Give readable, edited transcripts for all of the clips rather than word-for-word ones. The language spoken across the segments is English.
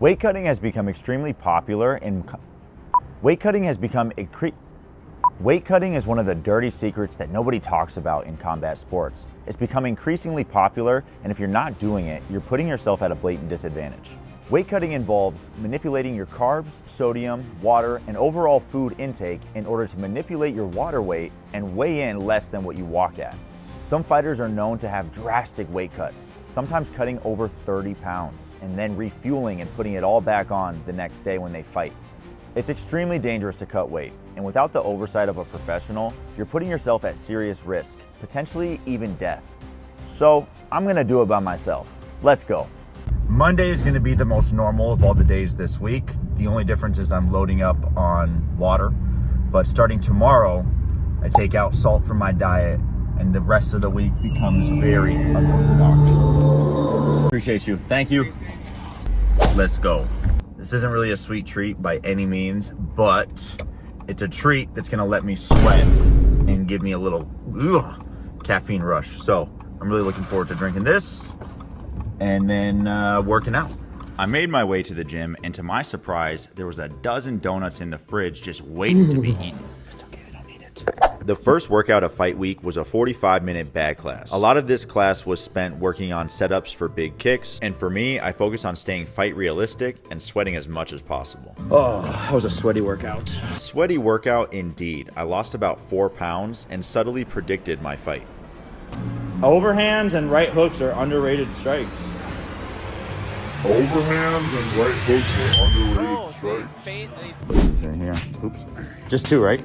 Weight cutting has become extremely popular in weight cutting is one of the dirty secrets that nobody talks about in combat sports. It's become increasingly popular, and if you're not doing it, you're putting yourself at a blatant disadvantage. Weight cutting involves manipulating your carbs, sodium, water, and overall food intake in order to manipulate your water weight and weigh in less than what you walk at. Some fighters are known to have drastic weight cuts, sometimes cutting over 30 pounds, and then refueling and putting it all back on the next day when they fight. It's extremely dangerous to cut weight, and without the oversight of a professional, you're putting yourself at serious risk, potentially even death. So I'm gonna do it by myself. Let's go. Monday is gonna be the most normal of all the days this week. The only difference is I'm loading up on water, but starting tomorrow, I take out salt from my diet, and the rest of the week becomes very unorthodox. Appreciate you. Thank you. Let's go. This isn't really a sweet treat by any means, but it's a treat that's gonna let me sweat and give me a little caffeine rush. So I'm really looking forward to drinking this and then working out. I made my way to the gym, and to my surprise, there was a dozen donuts in the fridge just waiting to be eaten. The first workout of fight week was a 45-minute bag class. A lot of this class was spent working on setups for big kicks, and for me, I focused on staying fight realistic and sweating as much as possible. Oh, that was a sweaty workout. Sweaty workout indeed. I lost about 4 pounds and subtly predicted my fight. Overhands and right hooks are underrated strikes. Overhands and right hooks are underrated strikes. Okay, here. Oops. Just 2, right?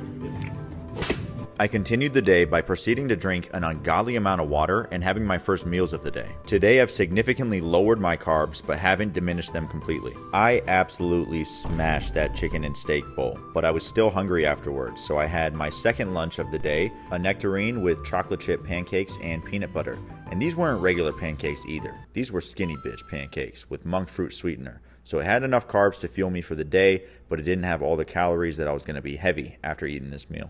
I continued the day by proceeding to drink an ungodly amount of water and having my first meals of the day. Today I've significantly lowered my carbs but haven't diminished them completely. I absolutely smashed that chicken and steak bowl, but I was still hungry afterwards, so I had my second lunch of the day, a nectarine with chocolate chip pancakes and peanut butter. And these weren't regular pancakes either. These were skinny bitch pancakes with monk fruit sweetener. So it had enough carbs to fuel me for the day, but it didn't have all the calories that I was going to be heavy after eating this meal.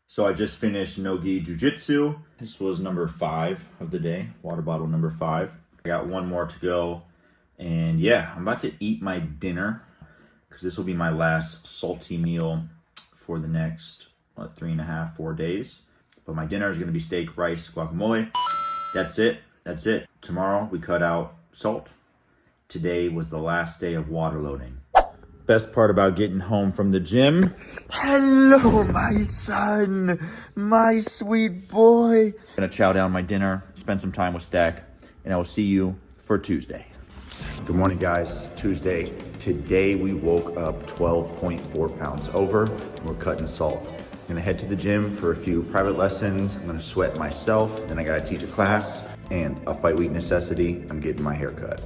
So I just finished no-gi jiu-jitsu. This was number 5 of the day, water bottle number 5. I got one more to go. And yeah, I'm about to eat my dinner because this will be my last salty meal for the next 3.5, 4 days. But my dinner is going to be steak, rice, guacamole. That's it. That's it. Tomorrow we cut out salt. Today was the last day of water loading. Best part about getting home from the gym. Hello, my son, my sweet boy. Gonna chow down my dinner, spend some time with Stack, and I will see you for Tuesday. Good morning, guys. Tuesday. Today we woke up 12.4 pounds over, and we're cutting salt. I'm gonna head to the gym for a few private lessons. I'm gonna sweat myself, then I gotta teach a class, and a fight week necessity, I'm getting my hair cut.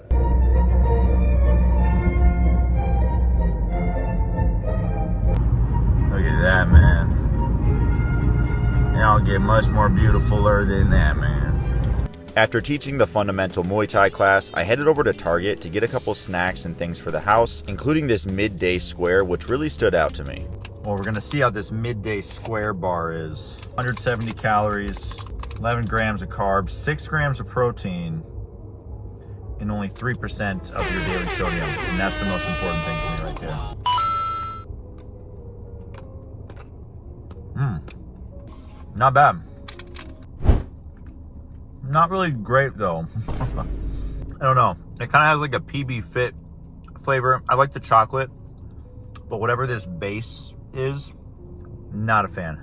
Look at that, man. It don't get much more beautifuler than that, man. After teaching the fundamental Muay Thai class, I headed over to Target to get a couple snacks and things for the house, including this midday square, which really stood out to me. Well, we're gonna see how this midday square bar is. 170 calories, 11 grams of carbs, 6 grams of protein, and only 3% of your daily sodium. And that's the most important thing to me right there. Not bad. Not really great though. I don't know. It kind of has like a PB Fit flavor. I like the chocolate, but whatever this base is, not a fan.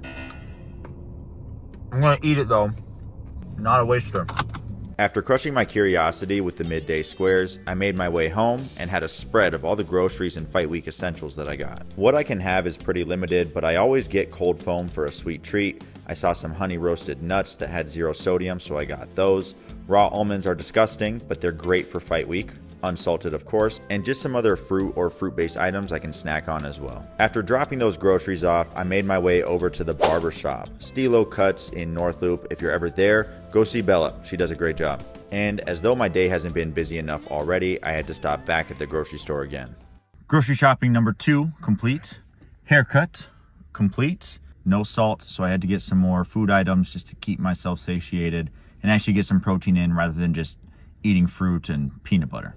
I'm gonna eat it though. Not a waster. After crushing my curiosity with the midday squares, I made my way home and had a spread of all the groceries and fight week essentials that I got. What I can have is pretty limited, but I always get cold foam for a sweet treat. I saw some honey roasted nuts that had 0 sodium, so I got those. Raw almonds are disgusting, but they're great for fight week. Unsalted, of course, and just some other fruit or fruit-based items I can snack on as well. After dropping those groceries off, I made my way over to the barber shop, Stilo Cuts in North Loop. If you're ever there, go see Bella. She does a great job. And as though my day hasn't been busy enough already, I had to stop back at the grocery store again. Grocery shopping number 2 complete. Haircut complete. No salt, so I had to get some more food items just to keep myself satiated and actually get some protein in rather than just eating fruit and peanut butter.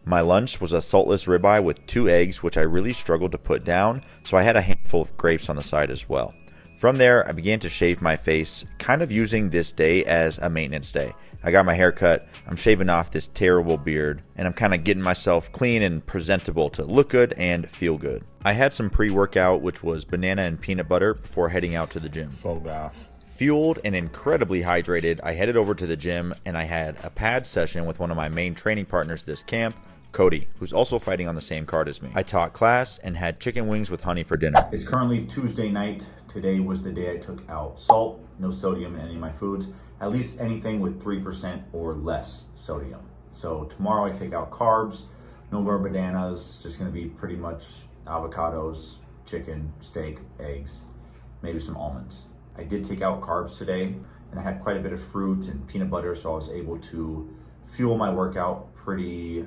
My lunch was a saltless ribeye with 2 eggs, which I really struggled to put down, so I had a handful of grapes on the side as well. From there, I began to shave my face, kind of using this day as a maintenance day. I got my hair cut, I'm shaving off this terrible beard, and I'm kind of getting myself clean and presentable to look good and feel good. I had some pre-workout, which was banana and peanut butter, before heading out to the gym. So gas. Fueled and incredibly hydrated, I headed over to the gym and I had a pad session with one of my main training partners this camp, Cody, who's also fighting on the same card as me. I taught class and had chicken wings with honey for dinner. It's currently Tuesday night. Today was the day I took out salt, no sodium in any of my foods, at least anything with 3% or less sodium. So tomorrow I take out carbs, no more bananas, just gonna be pretty much avocados, chicken, steak, eggs, maybe some almonds. I did take out carbs today and I had quite a bit of fruit and peanut butter, so I was able to fuel my workout pretty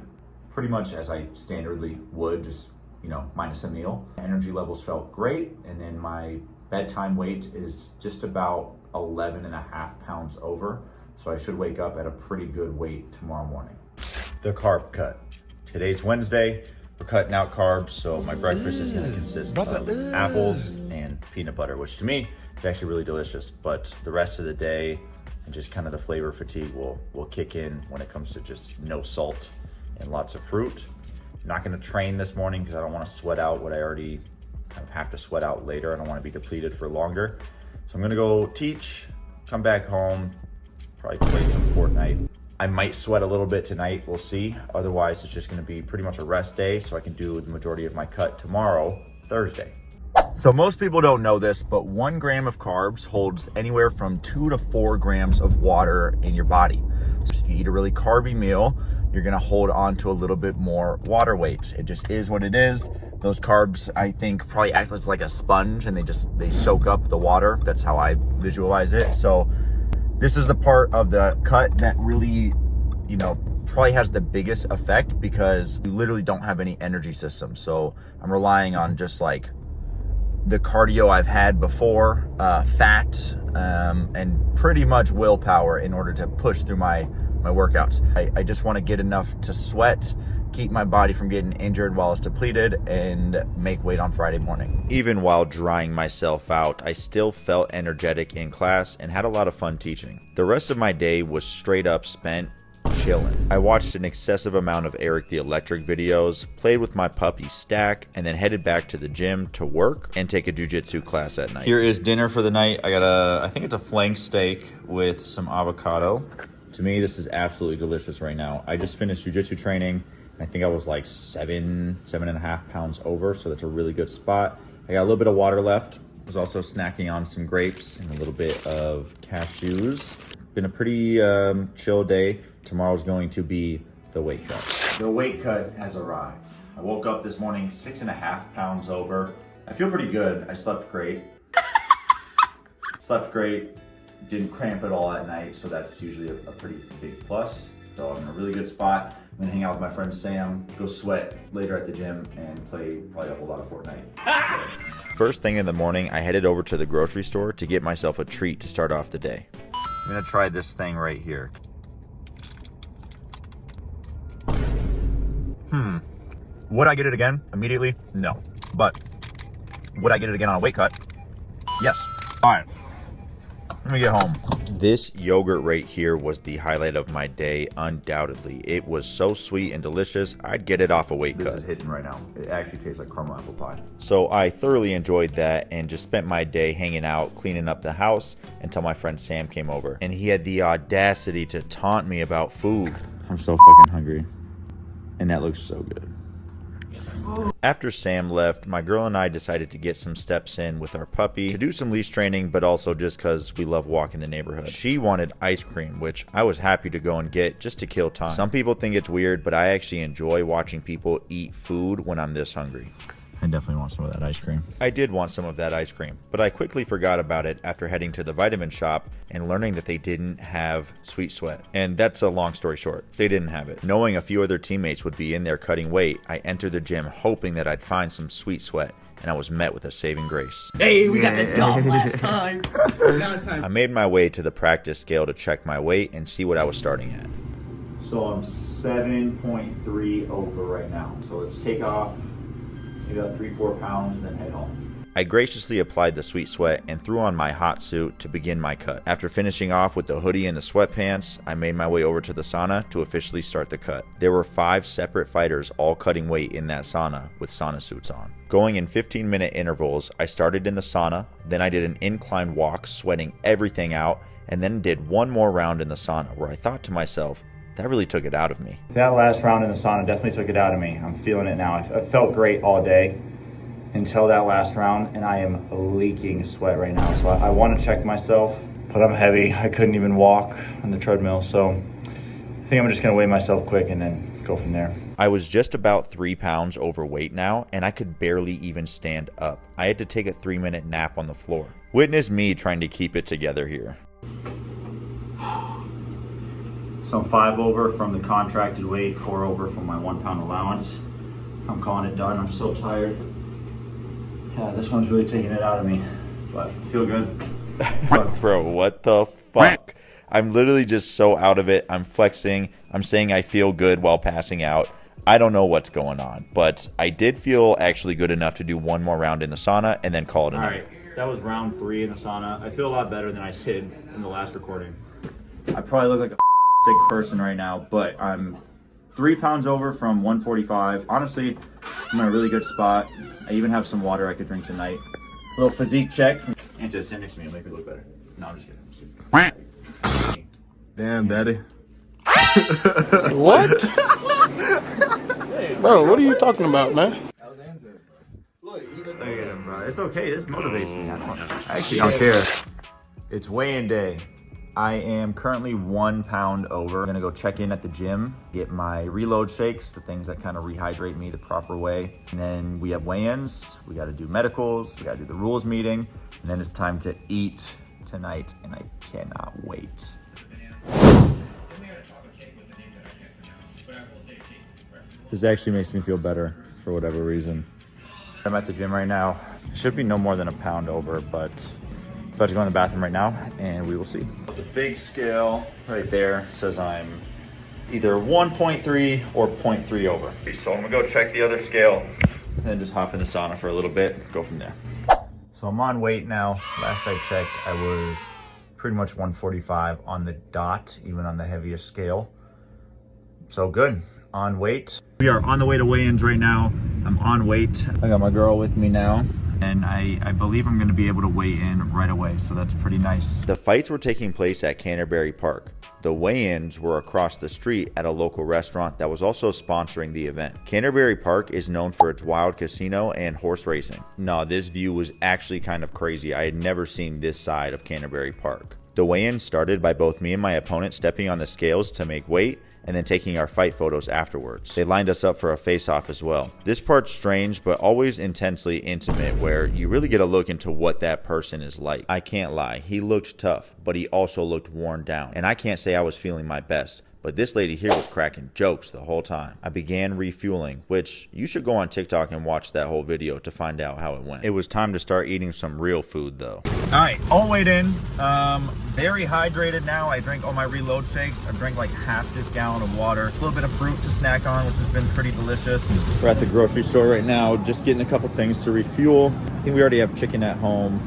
much as I standardly would, just, you know, minus a meal. Energy levels felt great, and then my bedtime weight is just about 11.5 pounds over, so I should wake up at a pretty good weight tomorrow morning. The carb cut. Today's Wednesday, we're cutting out carbs, so my breakfast is gonna consist of apples and peanut butter, which to me is actually really delicious, but the rest of the day and just kind of the flavor fatigue will kick in when it comes to just no salt and lots of fruit. I'm not gonna train this morning because I don't wanna sweat out what I already kind of have to sweat out later. I don't wanna be depleted for longer. So I'm gonna go teach, come back home, probably play some Fortnite. I might sweat a little bit tonight, we'll see. Otherwise, it's just gonna be pretty much a rest day so I can do the majority of my cut tomorrow, Thursday. So most people don't know this, but 1 gram of carbs holds anywhere from 2 to 4 grams of water in your body. So if you eat a really carby meal, you're gonna hold on to a little bit more water weight. It just is what it is. Those carbs, I think, probably act as like a sponge and they soak up the water. That's how I visualize it. So this is the part of the cut that really, you know, probably has the biggest effect because you literally don't have any energy system. So I'm relying on just like the cardio I've had before, fat, and pretty much willpower in order to push through my workouts. I just want to get enough to sweat, keep my body from getting injured while it's depleted, and make weight on Friday morning. Even while drying myself out, I still felt energetic in class and had a lot of fun teaching. The rest of my day was straight up spent chilling. I watched an excessive amount of Eric the Electric videos, played with my puppy Stack, and then headed back to the gym to work and take a jiu-jitsu class at night. Here is dinner for the night. I got I think it's a flank steak with some avocado. To me, this is absolutely delicious right now. I just finished jiu-jitsu training. I think I was like 7.5 pounds over, so that's a really good spot. I got a little bit of water left. I was also snacking on some grapes and a little bit of cashews. Been a pretty chill day. Tomorrow's going to be the weight cut. The weight cut has arrived. I woke up this morning 6.5 pounds over. I feel pretty good. I slept great. Didn't cramp at all at night, so that's usually a pretty big plus. So I'm in a really good spot. I'm gonna hang out with my friend Sam, go sweat later at the gym, and play probably a whole lot of Fortnite. First thing in the morning, I headed over to the grocery store to get myself a treat to start off the day. I'm gonna try this thing right here. Would I get it again immediately? No. But would I get it again on a weight cut? Yes. All right. Let me get home. This yogurt right here was the highlight of my day, undoubtedly. It was so sweet and delicious, I'd get it off a weight cut. This is hitting right now. It actually tastes like caramel apple pie. So I thoroughly enjoyed that and just spent my day hanging out, cleaning up the house until my friend Sam came over. And he had the audacity to taunt me about food. I'm so fucking hungry. And that looks so good. After Sam left, my girl and I decided to get some steps in with our puppy to do some leash training, but also just because we love walking the neighborhood. She wanted ice cream, which I was happy to go and get just to kill time. Some people think it's weird, but I actually enjoy watching people eat food when I'm this hungry. I definitely want some of that ice cream. I did want some of that ice cream, but I quickly forgot about it after heading to the vitamin shop and learning that they didn't have Sweet Sweat. And that's a long story short. They didn't have it. Knowing a few other teammates would be in there cutting weight, I entered the gym hoping that I'd find some Sweet Sweat, and I was met with a saving grace. Hey, we got the dub last time. I made my way to the practice scale to check my weight and see what I was starting at. So I'm 7.3 over right now. So let's take off maybe about 3-4 pounds and then head home. I graciously applied the sweet sweat and threw on my hot suit to begin my cut. After finishing off with the hoodie and the sweatpants, I made my way over to the sauna to officially start the cut. There were 5 separate fighters all cutting weight in that sauna with sauna suits on. Going in 15-minute intervals, I started in the sauna, then I did an incline walk sweating everything out, and then did one more round in the sauna where I thought to myself, that really took it out of me. That last round in the sauna definitely took it out of me. I'm feeling it now. I felt great all day until that last round, and I am leaking sweat right now. So I want to check myself, but I'm heavy. I couldn't even walk on the treadmill. So I think I'm just gonna weigh myself quick and then go from there. I was just about 3 pounds overweight now, and I could barely even stand up. I had to take a 3-minute nap on the floor. Witness me trying to keep it together here. So I'm 5 over from the contracted weight, 4 over from my 1 pound allowance. I'm calling it done. I'm so tired. Yeah, this one's really taking it out of me, but I feel good. Bro, what the fuck? I'm literally just so out of it. I'm flexing. I'm saying I feel good while passing out. I don't know what's going on, but I did feel actually good enough to do one more round in the sauna and then call it a night. All right, that was round 3 in the sauna. I feel a lot better than I did in the last recording. I probably look like a sick person right now, but I'm 3 pounds over from 145. Honestly, I'm in a really good spot. I even have some water I could drink tonight. A little physique check. Answer, stand next to me and make me look better. No, I'm just kidding. Damn, daddy. What? Bro, what are you talking about, man? Look at him, bro. It's okay. This motivates me. I actually don't care. It's weigh-in day. I am currently 1 pound over. I'm gonna go check in at the gym, get my reload shakes, the things that kind of rehydrate me the proper way. And then we have weigh-ins, we gotta do medicals, we gotta do the rules meeting, and then it's time to eat tonight, and I cannot wait. This actually makes me feel better for whatever reason. I'm at the gym right now. It should be no more than a pound over, but I'm about to go in the bathroom right now and we will see. The big scale right there says I'm either 1.3 or 0.3 over. So I'm gonna go check the other scale and then just hop in the sauna for a little bit, go from there. So I'm on weight now. Last I checked, I was pretty much 145 on the dot, even on the heaviest scale. So good, on weight. We are on the way to weigh-ins right now. I'm on weight. I got my girl with me now. And I believe I'm going to be able to weigh in right away, so that's pretty nice. The fights were taking place at Canterbury Park. The weigh-ins were across the street at a local restaurant that was also sponsoring the event. Canterbury Park is known for its wild casino and horse racing. No, this view was actually kind of crazy. I had never seen this side of Canterbury Park. The weigh-in started by both me and my opponent stepping on the scales to make weight, and then taking our fight photos afterwards. They lined us up for a face-off as well. This part's strange, but always intensely intimate, where you really get a look into what that person is like. I can't lie, he looked tough, but he also looked worn down. And I can't say I was feeling my best, but this lady here was cracking jokes the whole time. I began refueling, which you should go on TikTok and watch that whole video to find out how it went. It was time to start eating some real food though. All right, all weighed in. Very hydrated now. I drank all my reload shakes. I drank like half this gallon of water. A little bit of fruit to snack on, which has been pretty delicious. We're at the grocery store right now, just getting a couple things to refuel. I think we already have chicken at home.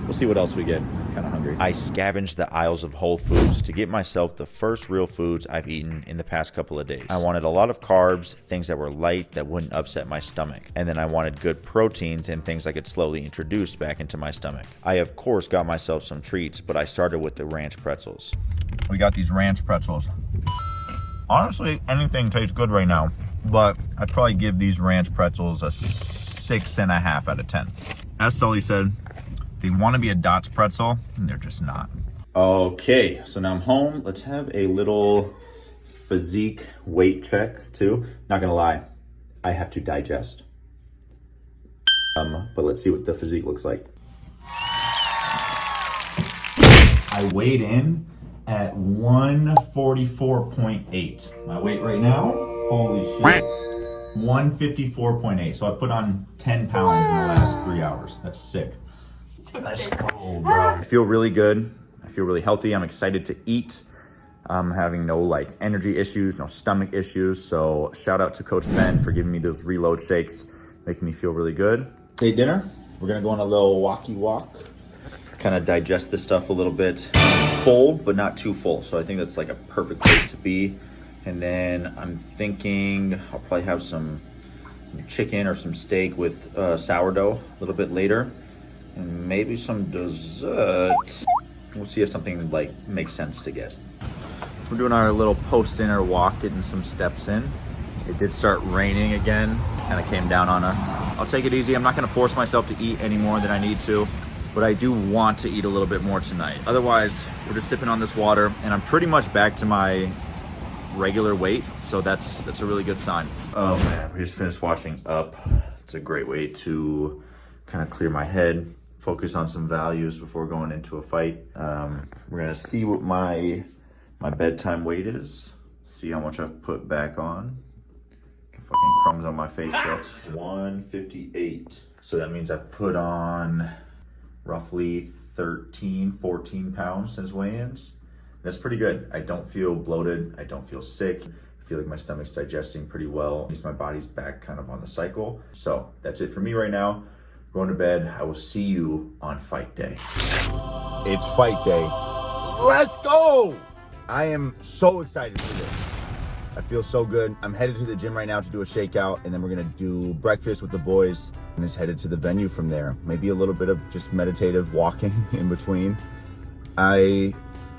We'll see what else we get. Kind of hungry. I scavenged the aisles of Whole Foods to get myself the first real foods I've eaten in the past couple of days. I wanted a lot of carbs, things that were light that wouldn't upset my stomach. And then I wanted good proteins and things I could slowly introduce back into my stomach. I of course got myself some treats, but I started with the ranch pretzels. We got these ranch pretzels. Honestly, anything tastes good right now, but I'd probably give these ranch pretzels a 6.5 out of 10. As Sully said, they want to be a Dots pretzel, and they're just not. Okay, so now I'm home. Let's have a little physique weight check, too. Not gonna lie, I have to digest. But let's see what the physique looks like. I weighed in at 144.8. My weight right now, holy shit, 154.8. So I put on 10 pounds in the last 3 hours. That's sick. Let's go, bro. I feel really good. I feel really healthy. I'm excited to eat. I'm having no like energy issues, no stomach issues. So shout out to Coach Ben for giving me those reload shakes, making me feel really good. Hey, dinner. We're gonna go on a little walkie walk. Kind of digest this stuff a little bit. Full, but not too full. So I think that's like a perfect place to be. And then I'm thinking I'll probably have some chicken or some steak with sourdough a little bit later. And maybe some dessert. We'll see if something like makes sense to get. We're doing our little post-dinner walk, getting some steps in. It did start raining again, kind of came down on us. I'll take it easy. I'm not gonna force myself to eat any more than I need to, but I do want to eat a little bit more tonight. Otherwise, we're just sipping on this water, and I'm pretty much back to my regular weight, so that's a really good sign. Oh man, we just finished watching Up. It's a great way to kind of clear my head, focus on some values before going into a fight. We're gonna see what my bedtime weight is, see how much I've put back on. Fucking crumbs on my face still. 158. So that means I've put on roughly 13, 14 pounds since weigh-ins. That's pretty good. I don't feel bloated. I don't feel sick. I feel like my stomach's digesting pretty well. At least my body's back kind of on the cycle. So that's it for me right now. Going to bed. I will see you on fight day. It's fight day. Let's go! I am so excited for this. I feel so good. I'm headed to the gym right now to do a shakeout, and then we're gonna do breakfast with the boys and just headed to the venue from there. Maybe a little bit of just meditative walking in between. I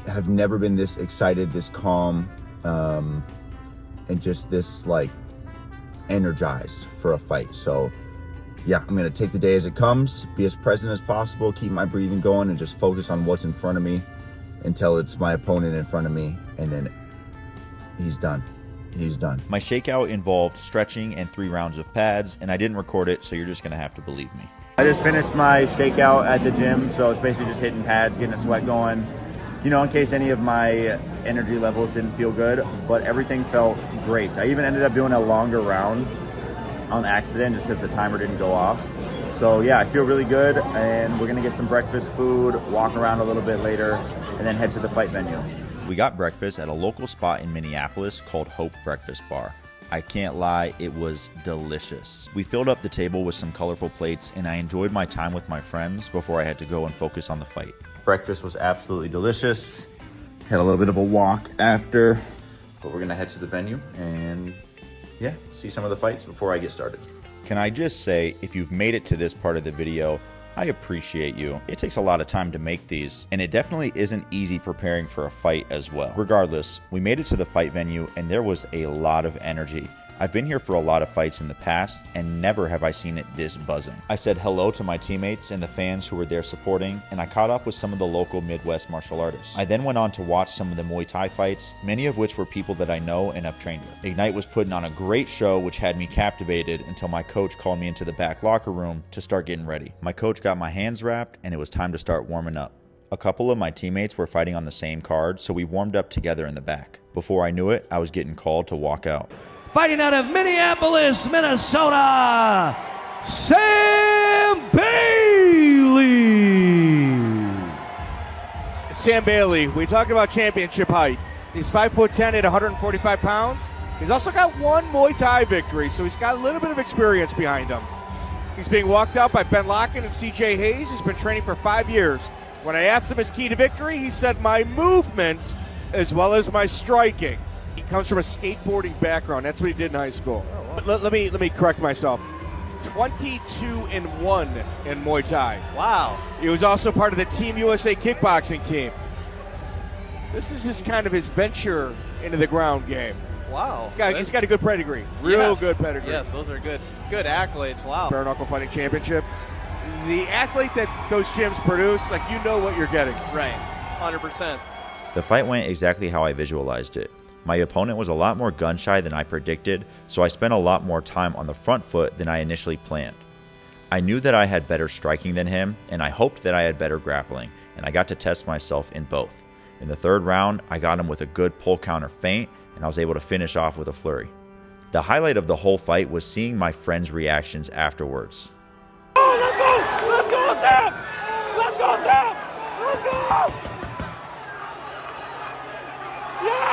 have never been this excited, this calm, and just this like energized for a fight. So yeah, I'm gonna take the day as it comes, be as present as possible, keep my breathing going, and just focus on what's in front of me until it's my opponent in front of me, and then he's done. He's done. My shakeout involved stretching and 3 rounds of pads, and I didn't record it, so you're just gonna have to believe me. I just finished my shakeout at the gym, so it's basically just hitting pads, getting a sweat going, you know, in case any of my energy levels didn't feel good, but everything felt great. I even ended up doing a longer round on accident just because the timer didn't go off. So yeah, I feel really good, and we're gonna get some breakfast food, walk around a little bit later, and then head to the fight venue. We got breakfast at a local spot in Minneapolis called Hope Breakfast Bar. I can't lie, it was delicious. We filled up the table with some colorful plates, and I enjoyed my time with my friends before I had to go and focus on the fight. Breakfast was absolutely delicious. Had a little bit of a walk after, but we're gonna head to the venue and yeah, see some of the fights before I get started. Can I just say, if you've made it to this part of the video, I appreciate you. It takes a lot of time to make these, and it definitely isn't easy preparing for a fight as well. Regardless, we made it to the fight venue, and there was a lot of energy. I've been here for a lot of fights in the past, and never have I seen it this buzzing. I said hello to my teammates and the fans who were there supporting, and I caught up with some of the local Midwest martial artists. I then went on to watch some of the Muay Thai fights, many of which were people that I know and have trained with. Ignite was putting on a great show, which had me captivated until my coach called me into the back locker room to start getting ready. My coach got my hands wrapped, and it was time to start warming up. A couple of my teammates were fighting on the same card, so we warmed up together in the back. Before I knew it, I was getting called to walk out. Fighting out of Minneapolis, Minnesota, Sam Bailey. Sam Bailey, we talked about championship height. He's 5'10" at 145 pounds. He's also got one Muay Thai victory, so he's got a little bit of experience behind him. He's being walked out by Ben Locken and CJ Hayes. He's been training for 5 years. When I asked him his key to victory, he said my movement as well as my striking. He comes from a skateboarding background. That's what he did in high school. Oh, wow. Let me correct myself. 22-1 in Muay Thai. Wow. He was also part of the Team USA kickboxing team. This is just kind of his venture into the ground game. Wow. He's got a good pedigree. Real good pedigree. Yes, those are good accolades. Wow. Bare Knuckle Fighting Championship. The athlete that those gyms produce, like, you know what you're getting. Right. 100%. The fight went exactly how I visualized it. My opponent was a lot more gun-shy than I predicted, so I spent a lot more time on the front foot than I initially planned. I knew that I had better striking than him, and I hoped that I had better grappling, and I got to test myself in both. In the third round, I got him with a good pull counter feint, and I was able to finish off with a flurry. The highlight of the whole fight was seeing my friends' reactions afterwards. Oh, let's go! Let's go, Sam! Let's go, Sam! Let's go! Yeah!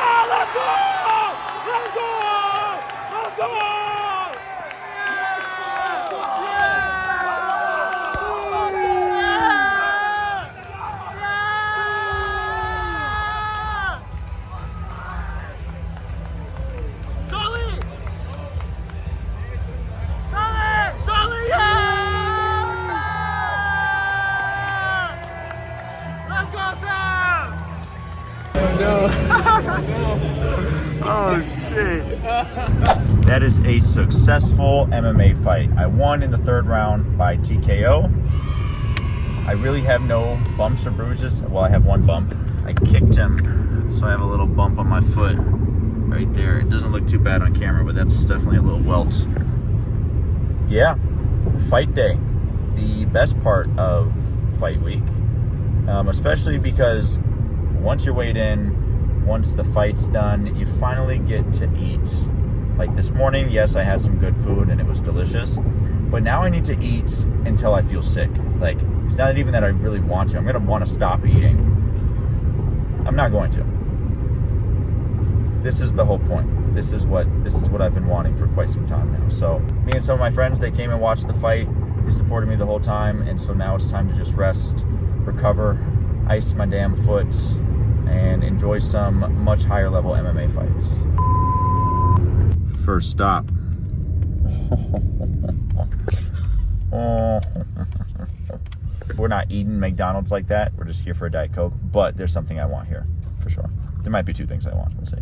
Oh shit. That is a successful MMA fight. I won in the third round by TKO. I really have no bumps or bruises. Well, I have one bump. I kicked him, so I have a little bump on my foot right there. It doesn't look too bad on camera, but that's definitely a little welt. Yeah, fight day. The best part of fight week, especially because once you're weighed in, once the fight's done, you finally get to eat. Like this morning, yes, I had some good food and it was delicious, but now I need to eat until I feel sick. Like, it's not even that I really want to. I'm gonna want to stop eating. I'm not going to. This is the whole point. This is what I've been wanting for quite some time now. So me and some of my friends, they came and watched the fight. They supported me the whole time, and so now it's time to just rest, recover, ice my damn foot, and enjoy some much higher level MMA fights. First stop. We're not eating McDonald's like that. We're just here for a Diet Coke, but there's something I want here, for sure. There might be two things I want, we'll see.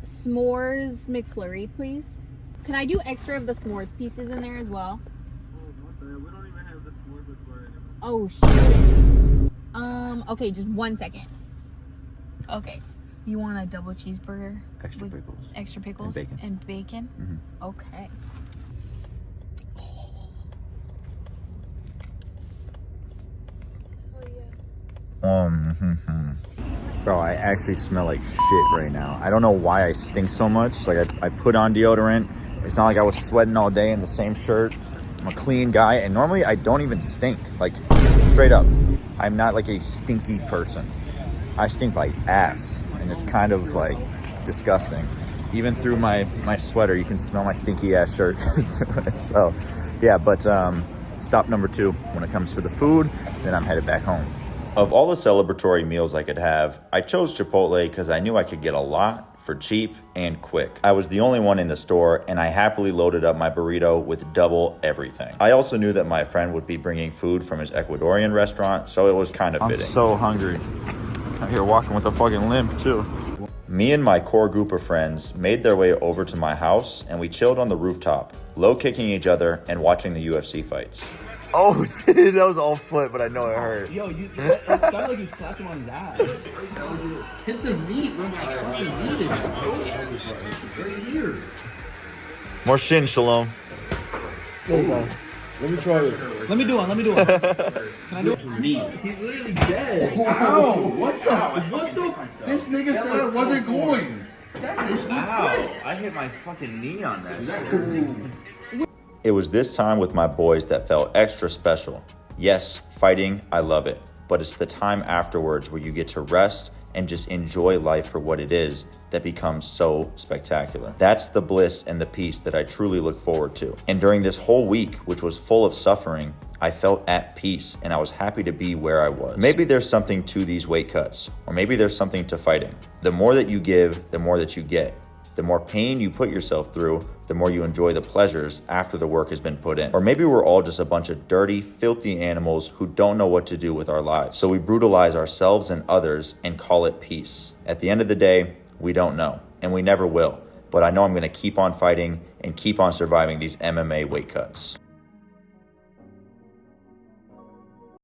S'mores McFlurry, please. Can I do extra of the s'mores pieces in there as well? We don't even have the s'mores McFlurry anymore. Oh, shit. Okay, just 1 second. Okay. You want a double cheeseburger? Extra pickles. Extra pickles? And bacon. And bacon? Mm-hmm. Okay. Bro, I actually smell like shit right now. I don't know why I stink so much. Like, I put on deodorant. It's not like I was sweating all day in the same shirt. I'm a clean guy, and normally I don't even stink. Like, straight up. I'm not like a stinky person. I stink like ass, and it's kind of like disgusting. Even through my sweater, you can smell my stinky ass shirt. So, yeah, but stop number 2 when it comes to the food, then I'm headed back home. Of all the celebratory meals I could have, I chose Chipotle because I knew I could get a lot for cheap and quick. I was the only one in the store, and I happily loaded up my burrito with double everything. I also knew that my friend would be bringing food from his Ecuadorian restaurant, so it was kind of fitting. I'm so hungry. I'm here walking with a fucking limp too. Me and my core group of friends made their way over to my house, and we chilled on the rooftop, low-kicking each other and watching the UFC fights. Oh shit, that was all foot, but I know it hurt. Yo, it sounded like you slapped him on his ass. Hit the meat where my fucking meat is, bro. Right here. More shin, Shalom. Let me try it. Let me do one. Can I do it? He's literally dead. Ow! What the? This nigga said I wasn't going. That bitch looked quick. I hit my fucking knee on that. It was this time with my boys that felt extra special. Yes, fighting, I love it. But it's the time afterwards where you get to rest and just enjoy life for what it is that becomes so spectacular. That's the bliss and the peace that I truly look forward to. And during this whole week, which was full of suffering, I felt at peace and I was happy to be where I was. Maybe there's something to these weight cuts, or maybe there's something to fighting. The more that you give, the more that you get. The more pain you put yourself through, the more you enjoy the pleasures after the work has been put in. Or maybe we're all just a bunch of dirty, filthy animals who don't know what to do with our lives. So we brutalize ourselves and others and call it peace. At the end of the day, we don't know, and we never will. But I know I'm gonna keep on fighting and keep on surviving these MMA weight cuts.